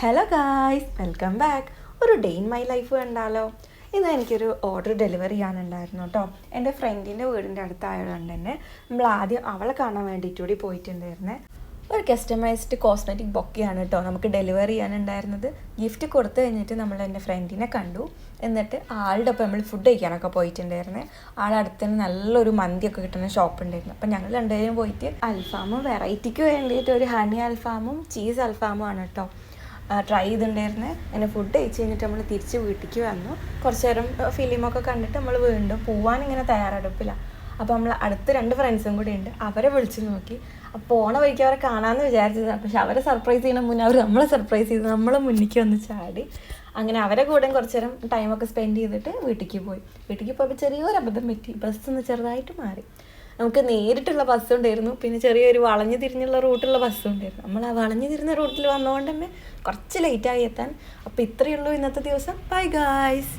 Hello guys, welcome back. ഒരു day in my life കണ്ടാലോ? ഇന്ന് എനിക്കൊരു ഓർഡർ ഡെലിവറി ചെയ്യാനുണ്ടായിരുന്നു കേട്ടോ. എൻ്റെ ഫ്രണ്ടിൻ്റെ വീടിൻ്റെ അടുത്തായതുകൊണ്ട് തന്നെ നമ്മൾ ആദ്യം അവളെ കാണാൻ വേണ്ടിയിട്ട് കൂടി പോയിട്ടുണ്ടായിരുന്നേ. ഒരു കസ്റ്റമൈസ്ഡ് കോസ്മെറ്റിക് ബൊക്കെയാണ് കേട്ടോ നമുക്ക് ഡെലിവറി ചെയ്യാനുണ്ടായിരുന്നത്. ഗിഫ്റ്റ് കൊടുത്തു കഴിഞ്ഞിട്ട് നമ്മൾ എൻ്റെ ഫ്രണ്ടിനെ കണ്ടു. എന്നിട്ട് ആളുടെ ഒപ്പം നമ്മൾ ഫുഡ് കഴിക്കാനൊക്കെ പോയിട്ടുണ്ടായിരുന്നേ. അടുത്ത് തന്നെ നല്ലൊരു മന്തിയൊക്കെ കിട്ടുന്ന ഷോപ്പ് ഉണ്ടായിരുന്നു. അപ്പം ഞങ്ങൾ രണ്ടുപേരും പോയിട്ട് അൽഫാമും വെറൈറ്റിക്ക് വേണ്ടിയിട്ട് ഒരു ഹണി അൽഫാമും ചീസ് അൽഫാമും ആണ് കേട്ടോ ട്രൈ ചെയ്തിട്ടുണ്ടായിരുന്നത്. അങ്ങനെ ഫുഡ് കഴിച്ച് കഴിഞ്ഞിട്ട് നമ്മൾ തിരിച്ച് വീട്ടിലേക്ക് വന്നു. കുറച്ച് നേരം ഫിലിമൊക്കെ കണ്ടിട്ട് നമ്മൾ വീണ്ടും പോവാൻ ഇങ്ങനെ തയ്യാറെടുപ്പില്ല. അപ്പോൾ നമ്മൾ അടുത്ത് 2 ഫ്രണ്ട്സും കൂടി ഉണ്ട്. അവരെ വിളിച്ച് നോക്കി. അപ്പോൾ പോണ വഴിക്ക് അവരെ കാണാമെന്ന് വിചാരിച്ചതാണ്. പക്ഷെ അവരെ സർപ്രൈസ് ചെയ്യുന്ന മുന്നേ അവർ നമ്മളെ സർപ്രൈസ് ചെയ്ത് നമ്മളെ മുന്നിലേക്ക് വന്ന് ചാടി. അങ്ങനെ അവരെ കൂടെ കുറച്ച് നേരം ടൈമൊക്കെ സ്പെൻഡ് ചെയ്തിട്ട് വീട്ടിലേക്ക് പോയപ്പോൾ ചെറിയൊരു അബദ്ധം പറ്റി. ബസ് ഒന്ന് ചെറുതായിട്ട് മാറി. നമുക്ക് നേരിട്ടുള്ള ബസ്സും ഉണ്ടായിരുന്നു, പിന്നെ ചെറിയൊരു വളഞ്ഞു തിരിഞ്ഞുള്ള റൂട്ടുള്ള ബസ്സും ഉണ്ടായിരുന്നു. നമ്മൾ ആ വളഞ്ഞു തിരിഞ്ഞ റൂട്ടിൽ വന്നതുകൊണ്ട് തന്നെ കുറച്ച് ലേറ്റായി എത്താൻ. അപ്പോൾ ഇത്രയേ ഉള്ളൂ ഇന്നത്തെ ദിവസം. Bye guys.